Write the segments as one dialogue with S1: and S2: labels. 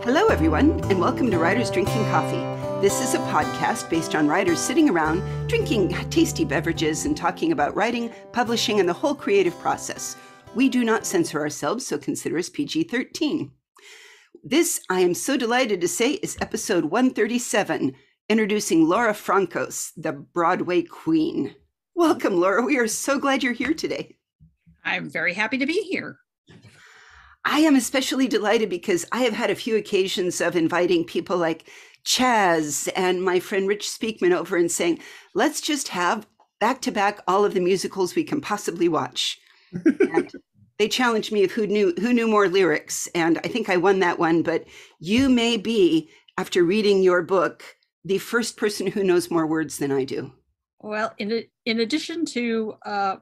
S1: Hello, everyone, and welcome to Writers Drinking Coffee. This is a podcast based on writers sitting around, drinking tasty beverages and talking about writing, publishing, and the whole creative process. We do not censor ourselves, so consider us PG-13. This, I am so delighted to say, is episode 137, introducing Laura Frankos, the Broadway Queen. Welcome, Laura. We are so glad you're here today.
S2: I'm very happy to be here.
S1: I am especially delighted because I have had a few occasions of inviting people like Chaz and my friend Rich Speakman over and saying, let's just have back-to-back all of the musicals we can possibly watch. And they challenged me of who knew more lyrics, and I think I won that one. But you may be, after reading your book, the first person who knows more words than I do.
S2: Well, in addition to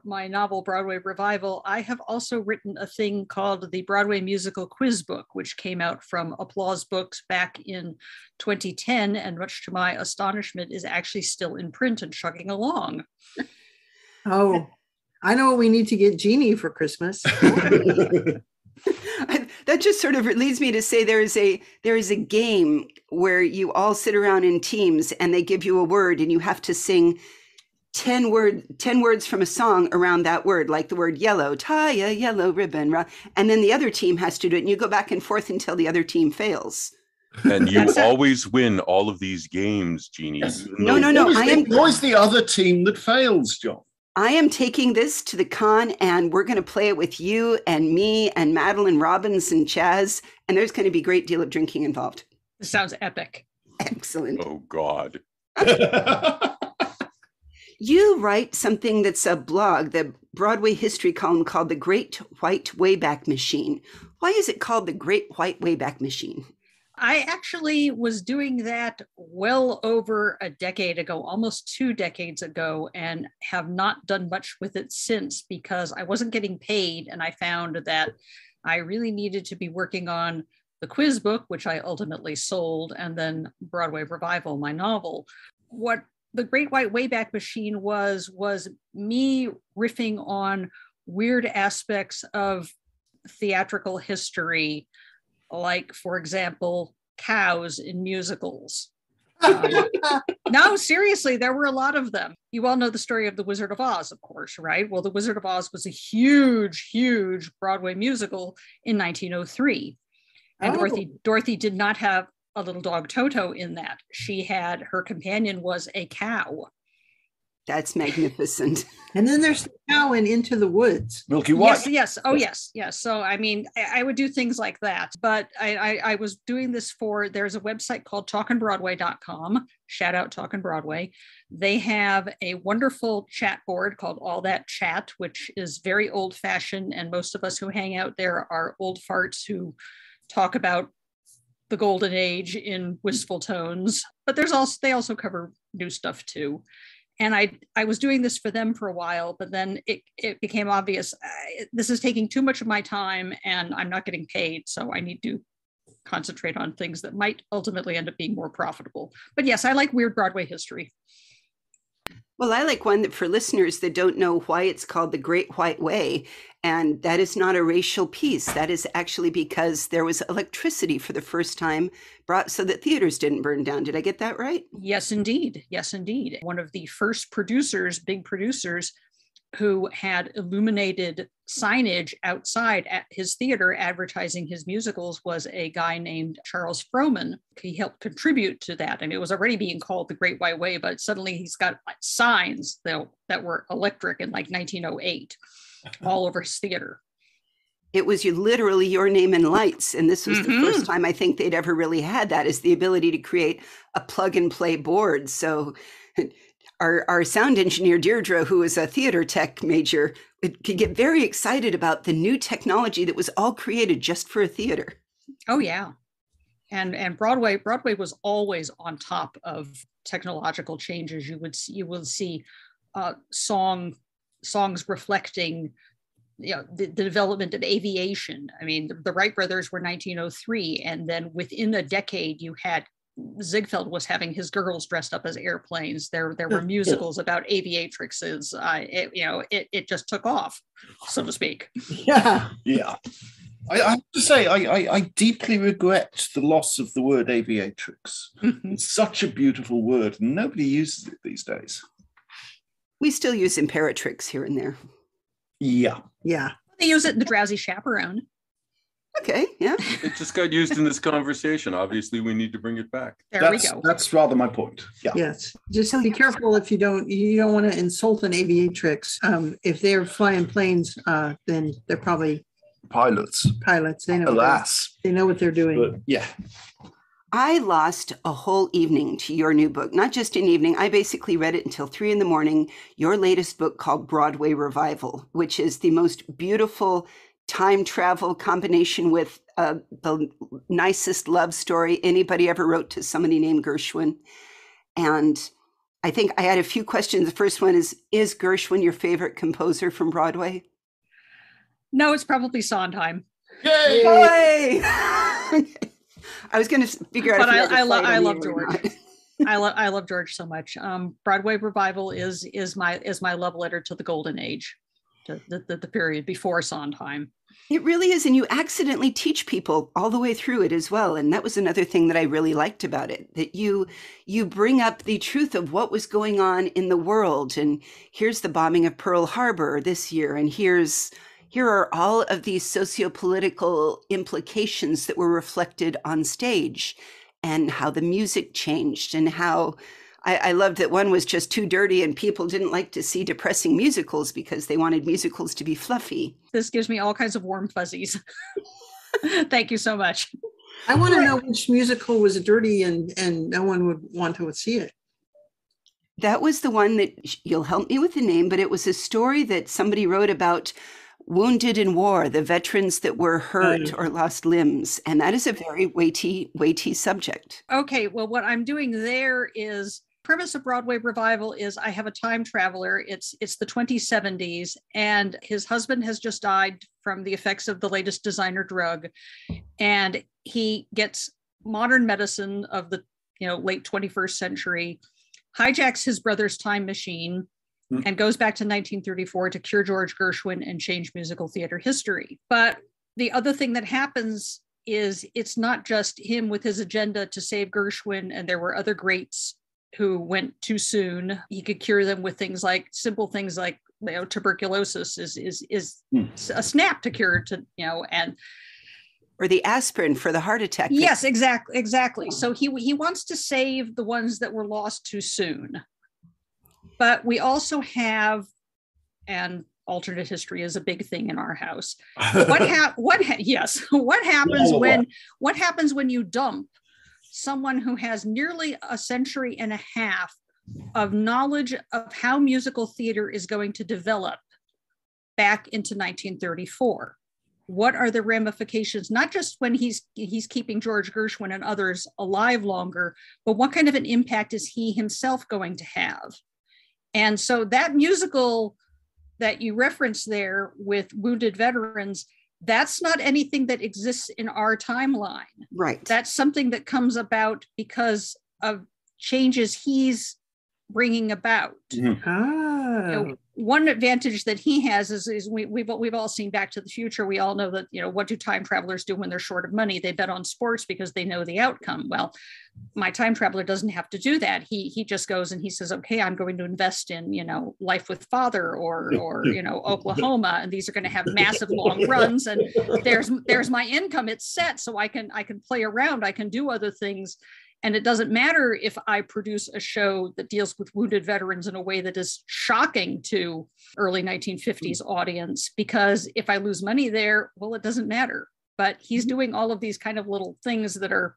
S2: my novel Broadway Revival, I have also written a thing called the Broadway Musical Quiz Book, which came out from Applause Books back in 2010, and much to my astonishment is actually still in print and chugging along.
S3: Oh, I know what we need to get Jeannie for Christmas.
S1: That just sort of leads me to say there is a game where you all sit around in teams and they give you a word and you have to sing 10 words from a song around that word, like the word yellow, tie a yellow ribbon, and then the other team has to do it, and you go back and forth until the other team fails.
S4: And you always win all of these games, Jeannie.
S5: Yes.
S1: No.
S5: Always the other team that fails, John.
S1: I am taking this to the con, and we're going to play it with you and me and Madeline Robbins and Chaz, and there's going to be a great deal of drinking involved.
S2: This sounds epic.
S1: Excellent.
S4: Oh, God.
S1: You write something that's a blog, the Broadway history column called The Great White Wayback Machine. Why is it called The Great White Wayback Machine?
S2: I actually was doing that well over a decade ago, almost 2 decades ago, and have not done much with it since because I wasn't getting paid. And I found that I really needed to be working on the quiz book, which I ultimately sold, and then Broadway Revival, my novel. What The Great White Wayback Machine was me riffing on weird aspects of theatrical history, like, for example, cows in musicals. No, seriously, there were a lot of them. You all know the story of The Wizard of Oz, of course, right? Well, The Wizard of Oz was a huge, huge Broadway musical in 1903. And Dorothy did not have a little dog Toto in that. her companion was a cow.
S1: That's magnificent.
S3: And then there's the cow in Into the Woods.
S5: Milky White.
S2: Yes. Oh, yes. So, I mean, I would do things like that. But I was doing this there's a website called talkinbroadway.com. Shout out Talkin' Broadway. They have a wonderful chat board called All That Chat, which is very old fashioned. And most of us who hang out there are old farts who talk about the golden age in wistful tones. But they also cover new stuff too. And I was doing this for them for a while, but then it became obvious, this is taking too much of my time and I'm not getting paid. So I need to concentrate on things that might ultimately end up being more profitable. But yes, I like weird Broadway history.
S1: Well, I like one that for listeners that don't know why it's called The Great White Way. And that is not a racial piece. That is actually because there was electricity for the first time brought so that theaters didn't burn down. Did I get that right?
S2: Yes, indeed. One of the first big producers who had illuminated signage outside at his theater advertising his musicals was a guy named Charles Frohman. He helped contribute to that. And it was already being called the Great White Way, but suddenly he's got signs that were electric in like 1908 all over his theater.
S1: It was literally your name in lights. And this was the first time I think they'd ever really had that, is the ability to create a plug and play board. So our sound engineer, Deirdre, who is a theater tech major, could get very excited about the new technology that was all created just for a theater.
S2: Oh, yeah. And Broadway was always on top of technological changes. You will see songs reflecting the development of aviation. I mean, the Wright brothers were 1903, and then within a decade you had Ziegfeld was having his girls dressed up as airplanes. There were musicals about aviatrixes. It just took off, so to speak.
S3: Yeah.
S5: Yeah. I have to say, I deeply regret the loss of the word aviatrix. It's such a beautiful word, and nobody uses it these days.
S1: We still use imperatrix here and there.
S5: Yeah.
S3: Yeah.
S2: They use it in The Drowsy Chaperone.
S1: Okay, yeah.
S4: It just got used in this conversation. Obviously, we need to bring it back.
S2: We go.
S5: That's rather my point. Yeah.
S3: Yes. Just be careful if you don't want to insult an aviatrix. If they're flying planes, then they're probably
S5: Pilots.
S3: They know.
S5: Alas.
S3: They know what they're doing.
S5: But yeah.
S1: I lost a whole evening to your new book, not just an evening. I basically read it until 3 a.m. Your latest book called Broadway Revival, which is the most beautiful time travel combination with the nicest love story anybody ever wrote to somebody named Gershwin. And I think I had a few questions. The first one is Gershwin your favorite composer from Broadway?
S2: No, it's probably Sondheim.
S5: Yay!
S1: Yay! I was going to figure out.
S2: But
S1: if
S2: I love George. I love George so much. Broadway Revival is my love letter to the golden age, to the period before Sondheim.
S1: It really is. And you accidentally teach people all the way through it as well. And that was another thing that I really liked about it, that you bring up the truth of what was going on in the world. And here's the bombing of Pearl Harbor this year. And here are all of these socio-political implications that were reflected on stage, and how the music changed, and how I loved that one was just too dirty and people didn't like to see depressing musicals because they wanted musicals to be fluffy.
S2: This gives me all kinds of warm fuzzies. Thank you so much.
S3: I want to know which musical was dirty and no one would want to see it.
S1: That was the one that, you'll help me with the name, but it was a story that somebody wrote about wounded in war, the veterans that were hurt or lost limbs. And that is a very weighty subject.
S2: Okay, well, what I'm doing there is, premise of Broadway Revival is I have a time traveler. It's the 2070s, and his husband has just died from the effects of the latest designer drug. And he gets modern medicine of the late 21st century, hijacks his brother's time machine, and goes back to 1934 to cure George Gershwin and change musical theater history. But the other thing that happens is it's not just him with his agenda to save Gershwin, and there were other greats who went too soon. He could cure them with simple things like tuberculosis is a snap to cure, and
S1: or the aspirin for the heart attack.
S2: Yes, exactly. So he wants to save the ones that were lost too soon. But we also have, and alternate history is a big thing in our house. What happens when you dump someone who has nearly a century and a half of knowledge of how musical theater is going to develop back into 1934? What are the ramifications, not just when he's keeping George Gershwin and others alive longer, but what kind of an impact is he himself going to have? And so that musical that you referenced there with wounded veterans, that's not anything that exists in our timeline.
S1: Right.
S2: That's something that comes about because of changes he's bringing about.
S3: Oh.
S2: One advantage that he has is we've all seen Back to the Future. We all know that, what do time travelers do when they're short of money? They bet on sports because they know the outcome. Well, my time traveler doesn't have to do that. He just goes and he says, okay, I'm going to invest in, Life with Father or Oklahoma, and these are going to have massive long runs. And there's my income. It's set. So I can play around. I can do other things. And it doesn't matter if I produce a show that deals with wounded veterans in a way that is shocking to early 1950s audience, because if I lose money there, well, it doesn't matter. But he's doing all of these kind of little things that are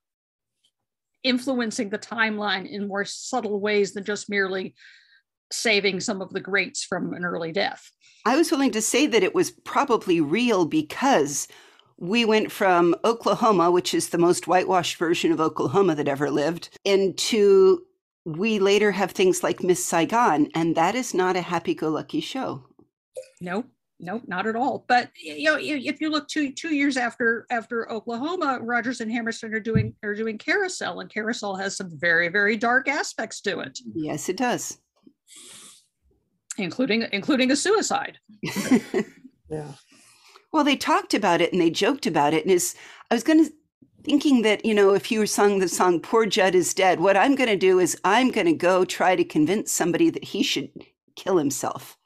S2: influencing the timeline in more subtle ways than just merely saving some of the greats from an early death.
S1: I was willing to say that it was probably real because we went from Oklahoma, which is the most whitewashed version of Oklahoma that ever lived, into we later have things like Miss Saigon, and that is not a happy-go-lucky show.
S2: No, not at all. But if you look two years after Oklahoma, Rodgers and Hammerstein are doing Carousel, and Carousel has some very, very dark aspects to it.
S1: Yes, it does,
S2: including a suicide.
S3: Yeah.
S1: Well, they talked about it and they joked about it. And I was thinking that, if you sung the song Poor Judd is Dead, what I'm going to do is I'm going to go try to convince somebody that he should kill himself.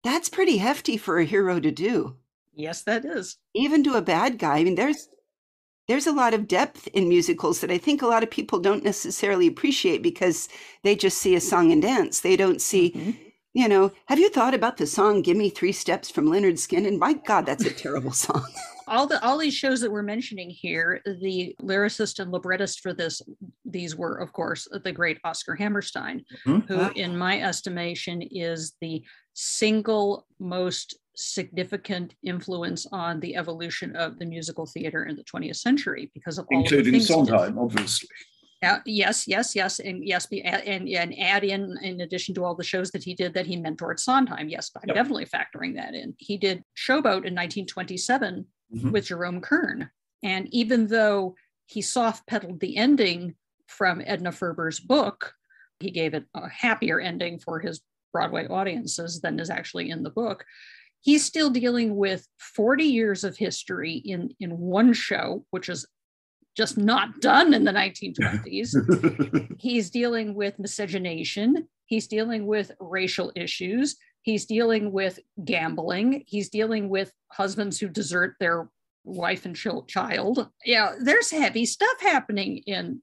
S1: That's pretty hefty for a hero to do.
S2: Yes, that is.
S1: Even to a bad guy. I mean, there's a lot of depth in musicals that I think a lot of people don't necessarily appreciate because they just see a song and dance. They don't see, have you thought about the song Give Me 3 Steps from Leonard Skinner? My God, that's a terrible song.
S2: All these shows that we're mentioning here, the lyricist and librettist for these were, of course, the great Oscar Hammerstein, who, in my estimation, is the single most significant influence on the evolution of the musical theater in the 20th century because of all
S5: including
S2: of the things
S5: Sondheim, obviously.
S2: Yes, and add in addition to all the shows that he did that he mentored Sondheim. Yes, I'm definitely factoring that in. He did Showboat in 1927 with Jerome Kern, and even though he soft pedaled the ending from Edna Ferber's book, he gave it a happier ending for his Broadway audiences than is actually in the book. He's still dealing with 40 years of history in one show, which is just not done in the 1920s. He's dealing with miscegenation. He's dealing with racial issues. He's dealing with gambling. He's dealing with husbands who desert their wife and child. Yeah, there's heavy stuff happening in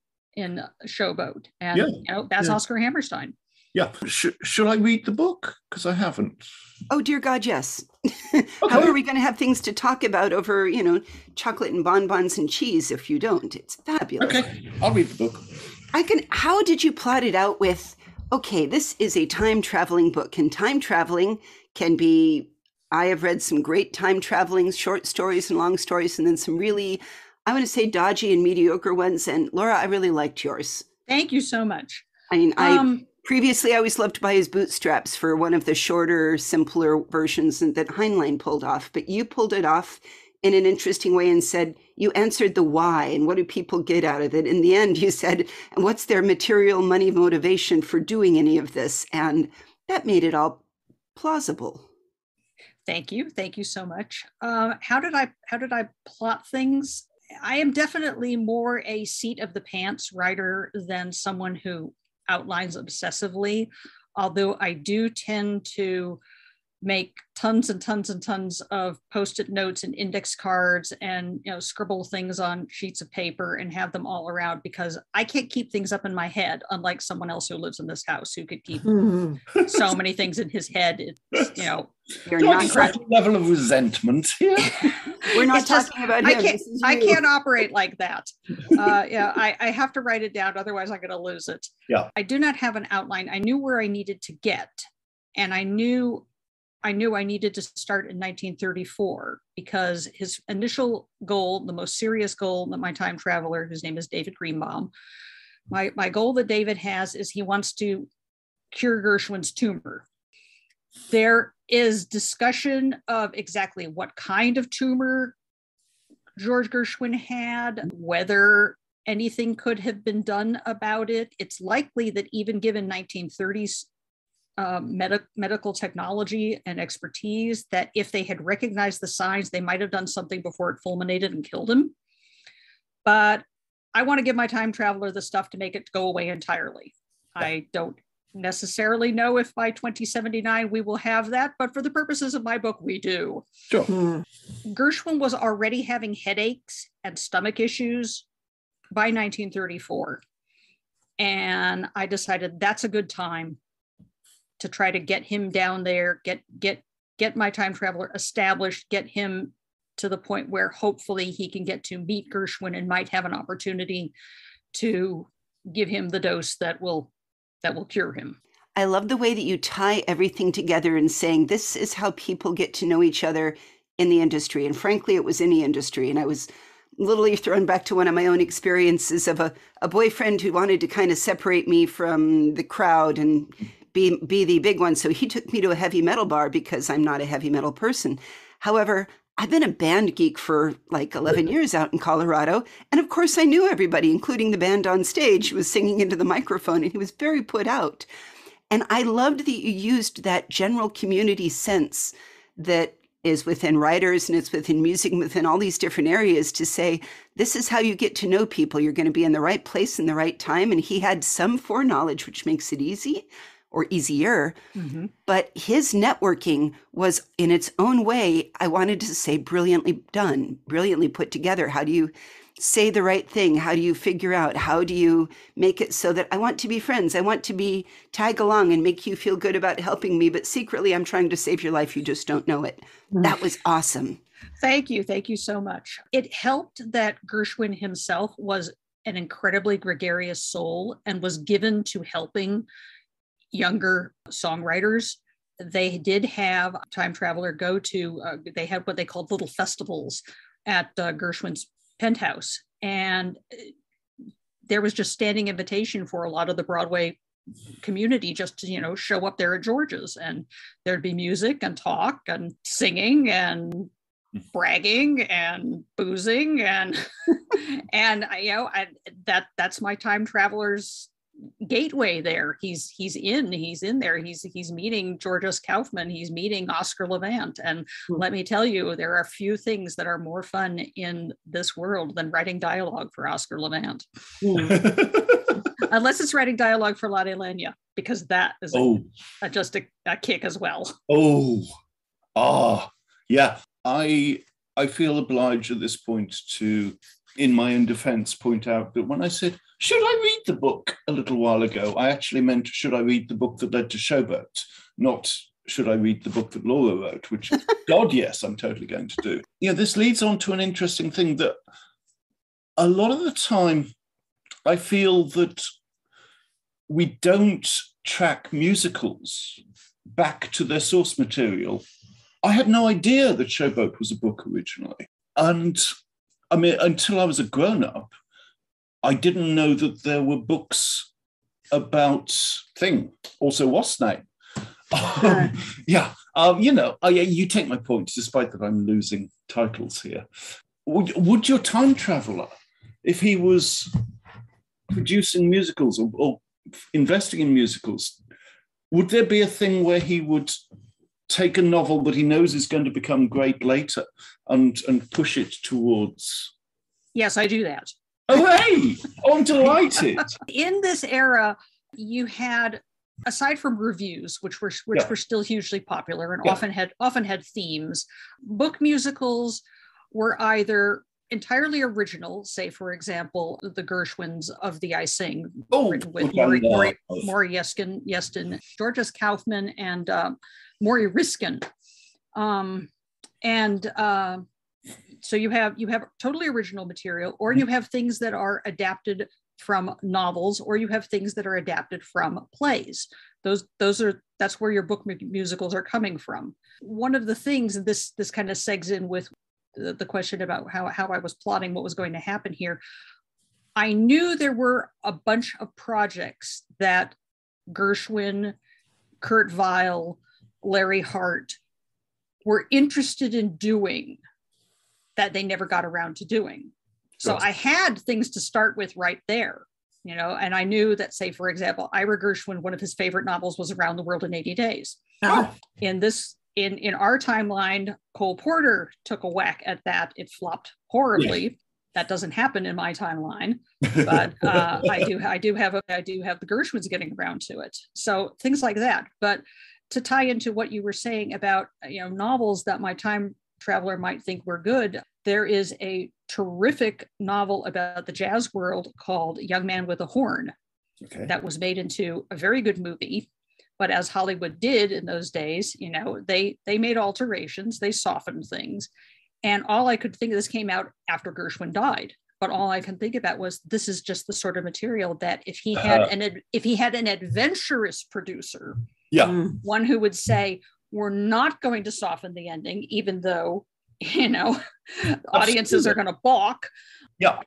S2: Showboat. And that's Oscar Hammerstein.
S5: Yeah. Should I read the book? Because I haven't.
S1: Oh, dear God, yes.
S5: Okay.
S1: How are we going to have things to talk about over, chocolate and bonbons and cheese if you don't? It's fabulous.
S5: Okay, I'll read the book.
S1: How did you plot it out with, okay, this is a time traveling book, and time traveling can be, I have read some great time traveling short stories and long stories, and then some really, I want to say dodgy and mediocre ones. And Laura, I really liked yours.
S2: Thank you so much.
S1: I mean, previously, I was loved by his bootstraps for one of the shorter, simpler versions that Heinlein pulled off. But you pulled it off in an interesting way and said, you answered the why and what do people get out of it? In the end, you said, and what's their material money motivation for doing any of this? And that made it all plausible.
S2: Thank you. Thank you so much. How did I plot things? I am definitely more a seat of the pants writer than someone who outlines obsessively, although I do tend to make tons and tons and tons of post-it notes and index cards and scribble things on sheets of paper and have them all around because I can't keep things up in my head, unlike someone else who lives in this house who could keep so many things in his head.
S1: You're not
S5: a level of resentment here.
S1: We're not talking about him.
S2: I can't operate like that. I have to write it down, otherwise I'm going to lose it.
S5: Yeah.
S2: I do not have an outline. I knew where I needed to get, and I knew I needed to start in 1934 because his initial goal, the most serious goal that my time traveler, whose name is David Greenbaum, my goal that David has is he wants to cure Gershwin's tumor. There is discussion of exactly what kind of tumor George Gershwin had, whether anything could have been done about it. It's likely that even given 1930s medical technology and expertise, that if they had recognized the signs, they might have done something before it fulminated and killed him. But I want to give my time traveler the stuff to make it go away entirely. I don't necessarily know if by 2079 we will have that, but for the purposes of my book, we do.
S5: Sure.
S2: Gershwin was already having headaches and stomach issues by 1934. And I decided that's a good time to try to get him down there, get my time traveler established, get him to the point where hopefully he can get to meet Gershwin and might have an opportunity to give him the dose that will cure him.
S1: I love the way that you tie everything together and saying this is how people get to know each other in the industry. And frankly, it was in the industry. And I was literally thrown back to one of my own experiences of a boyfriend who wanted to kind of separate me from the crowd and be the big one. So he took me to a heavy metal bar because I'm not a heavy metal person. However, I've been a band geek for like 11 years out in Colorado. And of course, I knew everybody, including the band on stage, who was singing into the microphone, and he was very put out. And I loved that you used that general community sense that is within writers and it's within music and within all these different areas to say, this is how you get to know people. You're going to be in the right place in the right time. And he had some foreknowledge, which makes it easy or easier. Mm-hmm. But his networking was in its own way, I wanted to say, brilliantly done, brilliantly put together. How do you say the right thing? How do you figure out? How do you make it so that I want to be friends? I want to be tag along and make you feel good about helping me, but secretly I'm trying to save your life. You just don't know it. That was awesome.
S2: Thank you. Thank you so much. It helped that Gershwin himself was an incredibly gregarious soul and was given to helping younger songwriters. They did have Time Traveler go to, they had what they called little festivals at Gershwin's penthouse. And there was just standing invitation for a lot of the Broadway community just to, show up there at George's, and there'd be music and talk and singing and bragging and boozing and that's my Time Traveler's gateway there. He's in there. He's meeting Georges Kaufman. He's meeting Oscar Levant. And let me tell you, there are few things that are more fun in this world than writing dialogue for Oscar Levant. Unless it's writing dialogue for La Lenya, because that is just a kick as well.
S5: Yeah. I feel obliged at this point to, in my own defense, point out that when I said, should I read the book a little while ago, I actually meant, should I read the book that led to Showboat, not should I read the book that Laura wrote, which, God, yes, I'm totally going to do. This leads on to an interesting thing that a lot of the time I feel that we don't track musicals back to their source material. I had no idea that Showboat was a book originally. And I mean, until I was a grown-up, I didn't know that there were books about Thing, also What's Name. You take my point, despite that I'm losing titles here. Would your Time Traveler, if he was producing musicals or investing in musicals, would there be a thing where he would take a novel that he knows is going to become great later and push it towards?
S2: Yes, I do that.
S5: Oh, hey! I'm delighted.
S2: In this era, you had, aside from reviews, which were still hugely popular and often had themes, book musicals were either entirely original, say, for example, the Gershwins of The I Sing, written with Maury Yeston, Georges Kaufman, and Maury Riskin. So you have totally original material, or you have things that are adapted from novels, or you have things that are adapted from plays. That's where your book musicals are coming from. One of the things, and this kind of segs in with the question about how I was plotting what was going to happen here. I knew there were a bunch of projects that Gershwin, Kurt Weill, Larry Hart were interested in doing that they never got around to doing. So I had things to start with right there, and I knew that, say, for example, Ira Gershwin, one of his favorite novels was Around the World in 80 Days. In our timeline, Cole Porter took a whack at that. It flopped horribly. Yeah. That doesn't happen in my timeline, but I do have the Gershwins getting around to it. So things like that. But to tie into what you were saying about novels that my Time Traveler might think were good, there is a terrific novel about the jazz world called Young Man with a Horn that was made into a very good movie. But as Hollywood did in those days, they made alterations, they softened things. And all I could think of, this came out after Gershwin died, but all I can think about was, this is just the sort of material that if he had an adventurous producer, one who would say, we're not going to soften the ending, even though, audiences are going to balk.
S5: Yeah.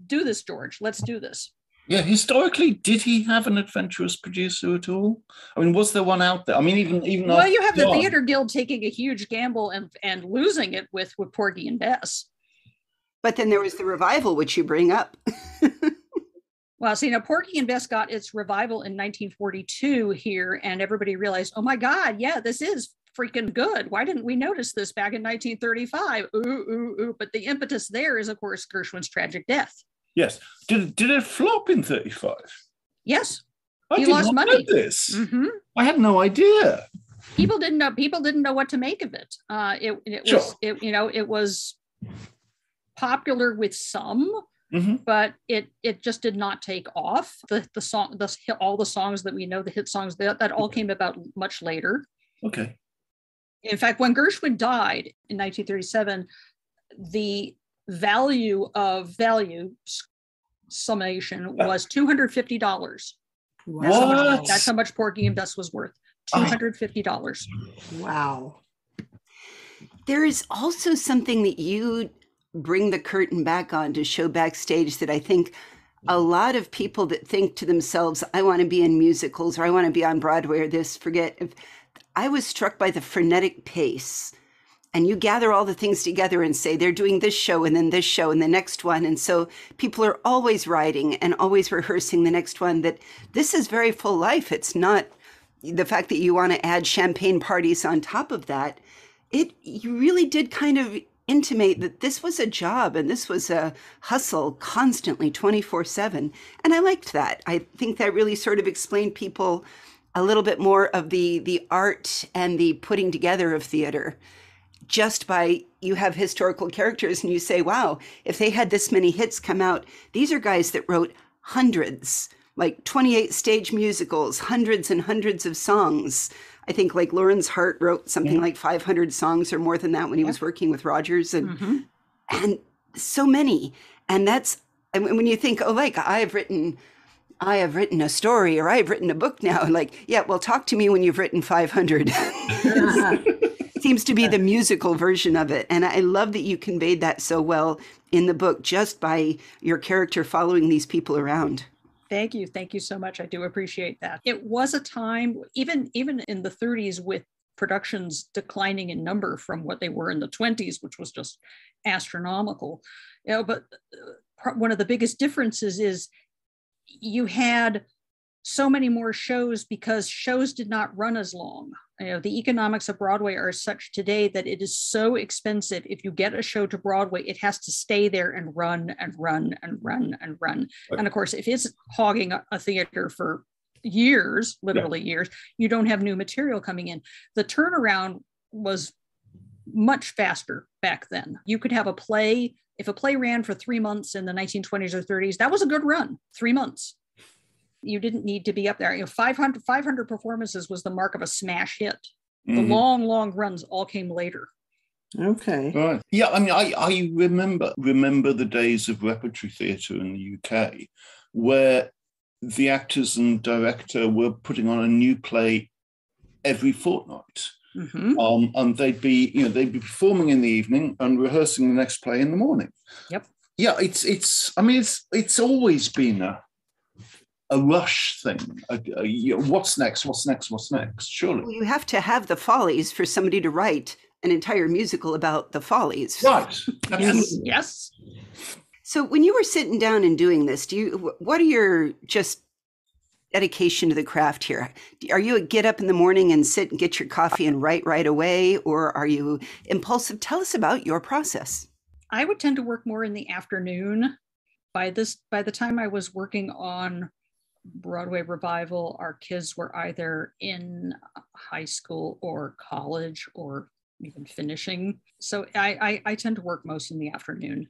S2: Do this, George. Let's do this.
S5: Yeah, historically, did he have an adventurous producer at all? I mean, was there one out there? I mean, even
S2: well, you have the Theater Guild taking a huge gamble and losing it with Porgy and Bess.
S1: But then there was the revival, which you bring up.
S2: Well, see, Porgy and Bess got its revival in 1942 here, and everybody realized, oh my God, yeah, this is freaking good. Why didn't we notice this back in 1935? Ooh, ooh, ooh. But the impetus there is, of course, Gershwin's tragic death.
S5: Yes. Did it flop in 35?
S2: Yes.
S5: He lost money. Know this.
S2: Mm-hmm.
S5: I had no idea.
S2: People didn't know what to make of it. It was popular with some, but it just did not take off. All the songs that we know, the hit songs, that all came about much later.
S5: Okay.
S2: In fact, when Gershwin died in 1937, the value summation was $250.
S5: What?
S2: That's how much Porgy and Bess was worth. $250.
S3: Wow.
S1: There is also something that you bring the curtain back on to show backstage that I think a lot of people that think to themselves, I want to be in musicals or I want to be on Broadway or this, forget. I was struck by the frenetic pace. And you gather all the things together and say, they're doing this show and then this show and the next one. And so people are always writing and always rehearsing the next one, that this is very full life. It's not the fact that you want to add champagne parties on top of that. You really did kind of intimate that this was a job and this was a hustle constantly 24/7. And I liked that. I think that really sort of explained people a little bit more of the art and the putting together of theater. Just by, you have historical characters and you say, wow, if they had this many hits come out, these are guys that wrote hundreds, like 28 stage musicals, hundreds and hundreds of songs. I think like Lawrence Hart wrote something like 500 songs or more than that when he was working with Rogers, and so many. And when you think, oh, like I have written a story or I've written a book now, like, yeah, well, talk to me when you've written 500. Seems to be the musical version of it. And I love that you conveyed that so well in the book, just by your character following these people around.
S2: Thank you. Thank you so much. I do appreciate that. It was a time, even in the 30s, with productions declining in number from what they were in the 20s, which was just astronomical. But one of the biggest differences is you had so many more shows because shows did not run as long. The economics of Broadway are such today that it is so expensive. If you get a show to Broadway, it has to stay there and run and run and run and run. Right. And of course, if it's hogging a theater for years, literally years, you don't have new material coming in. The turnaround was much faster back then. You could have a play. If a play ran for 3 months in the 1920s or 30s, that was a good run, 3 months. You didn't need to be up there. 500 performances was the mark of a smash hit. The long runs all came later.
S3: Okay.
S5: Right. Yeah, I mean, I remember the days of repertory theatre in the UK where the actors and director were putting on a new play every fortnight. And they'd be performing in the evening and rehearsing the next play in the morning.
S2: Yep.
S5: Yeah, it's always been a rush thing. What's next? Surely.
S1: Well, you have to have the Follies for somebody to write an entire musical about the Follies.
S5: Right.
S2: Yes.
S1: So when you were sitting down and doing this, what are your just dedication to the craft here? Are you a get up in the morning and sit and get your coffee and write right away, or are you impulsive? Tell us about your process.
S2: I would tend to work more in the afternoon. By the time I was working on Broadway revival, our kids were either in high school or college or even finishing. So I tend to work most in the afternoon.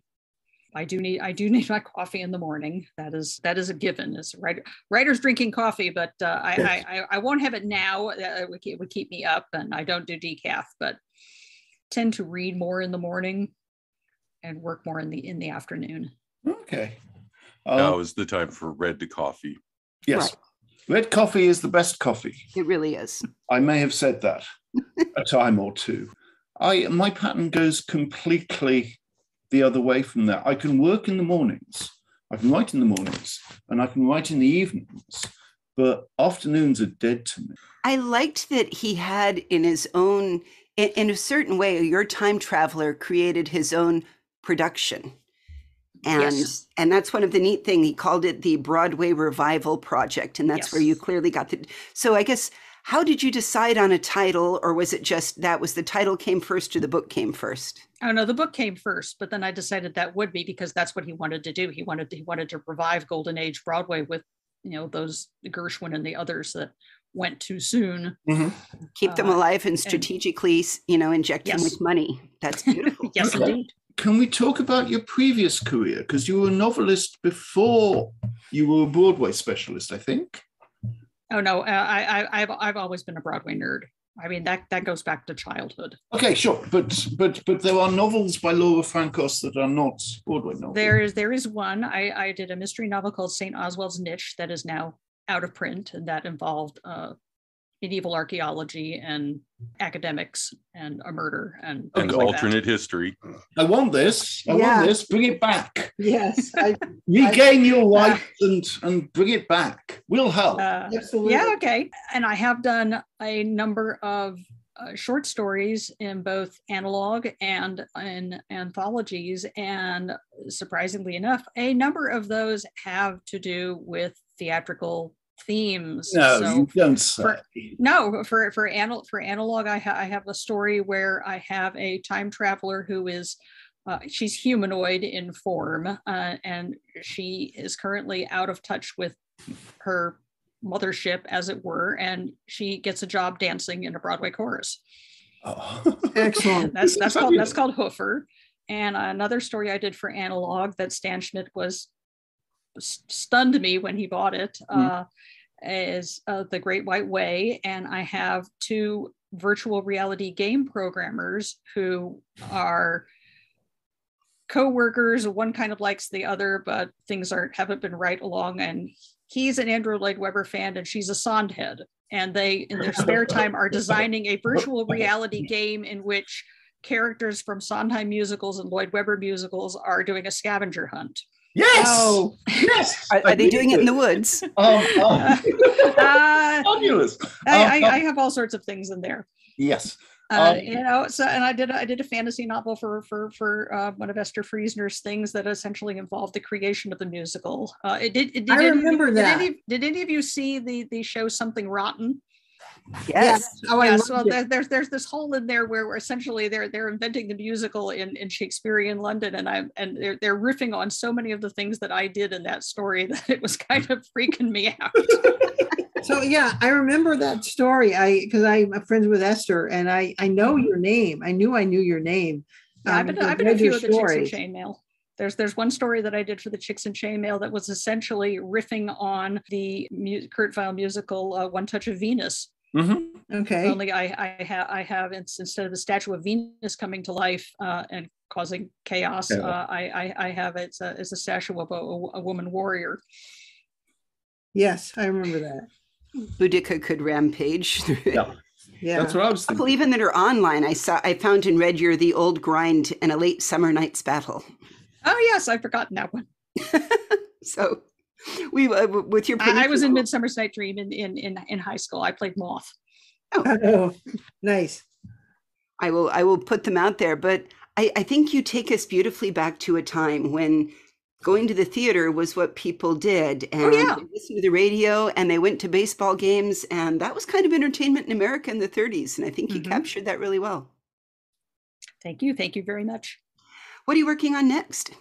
S2: I do need my coffee in the morning. That is a given. As writers drinking coffee, but I won't have it now. It would keep me up, and I don't do decaf, but tend to read more in the morning and work more in the afternoon.
S5: Okay.
S4: Now is the time for red coffee.
S5: Yes. Right. Red coffee is the best coffee.
S1: It really is.
S5: I may have said that a time or two. My pattern goes completely the other way from that. I can work in the mornings. I can write in the mornings and I can write in the evenings, but afternoons are dead to me.
S1: I liked that he had in his own, in a certain way, your time traveler created his own production. And that's one of the neat things. He called it the Broadway Revival Project. And that's where you clearly got so I guess, How did you decide on a title, or was it just that was the title came first or the book came first?
S2: Oh no, the book came first, but then I decided that would be because that's what he wanted to do. He wanted to revive Golden Age Broadway with, those Gershwin and the others that went too soon.
S1: Keep them alive and strategically, inject them with money. That's beautiful.
S2: Yes, indeed.
S5: Can we talk about your previous career? Because you were a novelist before you were a Broadway specialist, I think.
S2: Oh no, I've always been a Broadway nerd. I mean, that goes back to childhood.
S5: Okay, sure, but there are novels by Laura Frankos that are not Broadway novels.
S2: There is one. I did a mystery novel called St. Oswald's Niche that is now out of print, and that involved medieval archaeology and academics and a murder and
S4: alternate history.
S5: I want this. I want this. Bring it back.
S3: Yes.
S5: Regain your life and bring it back. We'll help.
S3: Absolutely.
S2: Yeah, okay. And I have done a number of short stories in both analog and in anthologies. And surprisingly enough, a number of those have to do with theatrical themes.
S5: No,
S2: so
S5: you don't say.
S2: For analog, I have a story where I have a time traveler who is she's humanoid in form, and she is currently out of touch with her mothership, as it were, and she gets a job dancing in a Broadway chorus.
S5: Oh.
S3: Excellent.
S2: That's called Hoofer. And another story I did for analog that Stan Schmidt stunned me when he bought it is The Great White Way. And I have two virtual reality game programmers who are co-workers. One kind of likes the other, but things haven't been right along. And he's an Andrew Lloyd Webber fan and she's a Sondhead. And they, in their spare time, are designing a virtual reality game in which characters from Sondheim musicals and Lloyd Webber musicals are doing a scavenger hunt.
S5: Yes.
S3: Oh.
S5: Yes.
S1: Are they doing it in the woods?
S5: Fabulous.
S2: I have all sorts of things in there.
S5: Yes.
S2: And I did a fantasy novel for one of Esther Friesner's things that essentially involved the creation of the musical.
S3: I remember that.
S2: Did any of you see the show Something Rotten?
S1: Yes.
S2: There's this hole in there where essentially they're inventing the musical in Shakespearean London, and they're riffing on so many of the things that I did in that story that it was kind of freaking me out.
S3: So yeah, I remember that story. Because I'm friends with Esther, and I know your name. I knew your name.
S2: Yeah, I've been a few of the Chicks in Chainmail. There's one story that I did for the Chicks in Chainmail that was essentially riffing on the Kurt Weill musical One Touch of Venus.
S5: Mm-hmm.
S3: Okay.
S2: Only I have instead of the statue of Venus coming to life and causing chaos, I have it's a statue of a woman warrior.
S3: Yes, I remember that.
S1: Boudica could rampage.
S5: Yeah. That's what I was thinking.
S1: People even that are online, I found and read you're The Old Grind and A Late Summer Night's Battle.
S2: Oh yes, I've forgotten that one.
S1: So we with your
S2: I was in Midsummer's Night Dream in high school. I played Moth.
S3: Oh, nice.
S1: I will put them out there, but I think you take us beautifully back to a time when going to the theater was what people did, and they listened to the radio and they went to baseball games, and that was kind of entertainment in America in the 30s. And I think you captured that really well.
S2: Thank you very much.
S1: What are you working on next?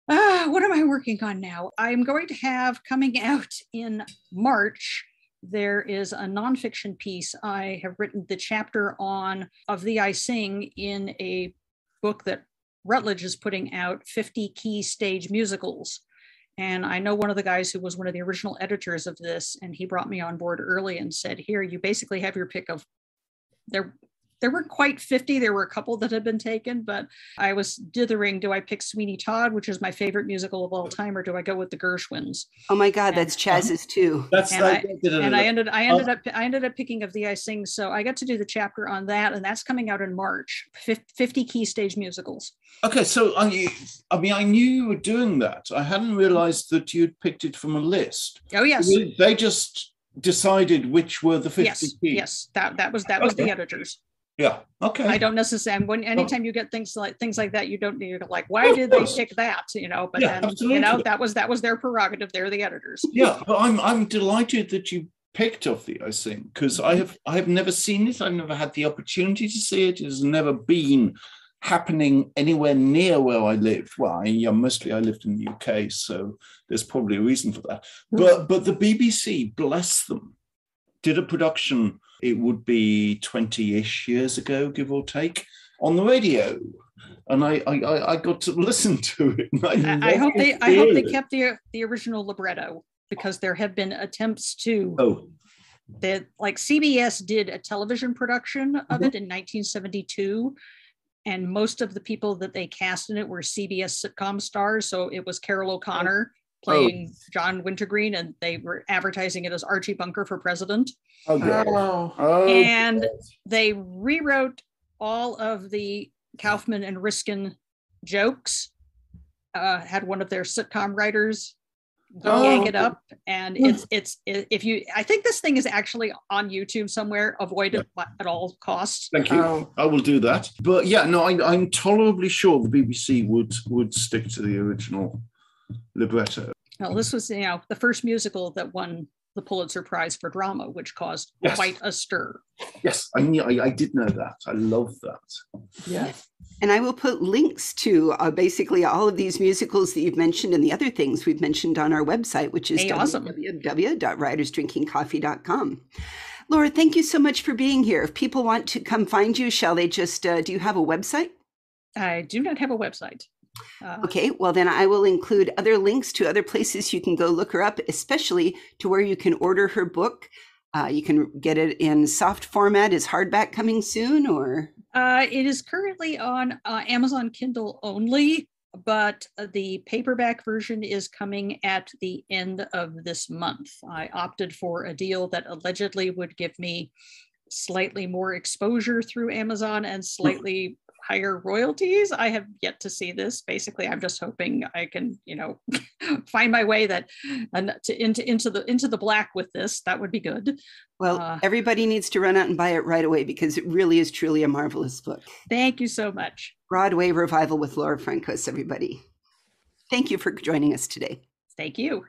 S2: What am I working on now? I'm going to have coming out in March. There is a nonfiction piece I have written the chapter on Of Thee I Sing in a book that Rutledge is putting out, 50 Key Stage Musicals. And I know one of the guys who was one of the original editors of this, and he brought me on board early and said, here, you basically have your pick of, there weren't quite 50. There were a couple that had been taken, but I was dithering. Do I pick Sweeney Todd, which is my favorite musical of all time, or do I go with the Gershwins?
S1: Oh my God, that's Chaz's too.
S2: I ended up picking Of Thee I Sing. So I got to do the chapter on that, and that's coming out in March. 50 Key Stage Musicals.
S5: Okay, so I knew you were doing that. I hadn't realized that you'd picked it from a list.
S2: Oh yes.
S5: They just decided which were the 50 keys.
S2: Yes, that was the editors.
S5: Yeah. Okay.
S2: I don't necessarily. Anytime you get things like that, you're like, why did they pick that? But then absolutely. That was their prerogative. They're the editors.
S5: Yeah, but I'm delighted that you picked off the icing, because I have never seen it. I've never had the opportunity to see it. It has never been happening anywhere near where I lived. Well, mostly I lived in the UK, so there's probably a reason for that. But the BBC, bless them, did a production, it would be 20-ish years ago, give or take, on the radio. And I got to listen to it.
S2: I hope they kept the original libretto, because there have been attempts to that, like CBS did a television production of it in 1972, and most of the people that they cast in it were CBS sitcom stars. So it was Carol O'Connor playing John Wintergreen, and they were advertising it as Archie Bunker for president. And they rewrote all of the Kaufman and Riskin jokes, had one of their sitcom writers gang it up, and I think this thing is actually on YouTube somewhere. Avoid it at all costs.
S5: Thank you. I will do that. But yeah, no, I'm tolerably sure the BBC would stick to the original libretto.
S2: Well, this was the first musical that won the Pulitzer Prize for drama, which caused quite a stir.
S5: Yes, I did know that. I love that.
S3: Yeah.
S1: And I will put links to basically all of these musicals that you've mentioned and the other things we've mentioned on our website, which is www.writersdrinkingcoffee.com. Laura, thank you so much for being here. If people want to come find you, shall they just, do you have a website?
S2: I do not have a website.
S1: Okay, well then I will include other links to other places you can go look her up, especially to where you can order her book. You can get it in soft format. Is hardback coming soon, or?
S2: It is currently on Amazon Kindle only, but the paperback version is coming at the end of this month. I opted for a deal that allegedly would give me slightly more exposure through Amazon and slightly higher royalties. I have yet to see this. Basically, I'm just hoping I can, find my way into the black with this. That would be good.
S1: Well, everybody needs to run out and buy it right away, because it really is truly a marvelous book.
S2: Thank you so much.
S1: Broadway Revival with Laura Frankos, everybody. Thank you for joining us today.
S2: Thank you.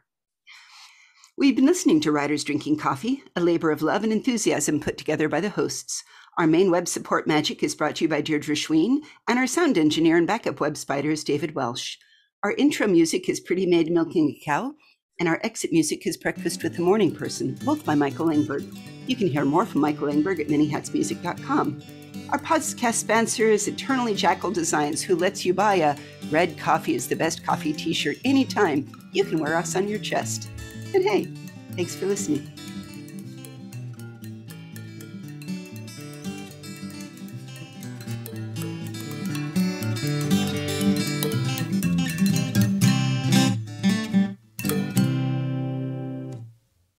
S1: We've been listening to Writers Drinking Coffee, a labor of love and enthusiasm put together by the hosts. Our main web support magic is brought to you by Deirdre Schween, and our sound engineer and backup web spider is David Welsh. Our intro music is Pretty Maid Milking a Cow, and our exit music is Breakfast with the Morning Person, both by Michael Engberg. You can hear more from Michael Engberg at minihatsmusic.com. Our podcast sponsor is Eternally Jackal Designs, who lets you buy a Red Coffee is the Best Coffee t-shirt anytime. You can wear us on your chest. And hey, thanks for listening.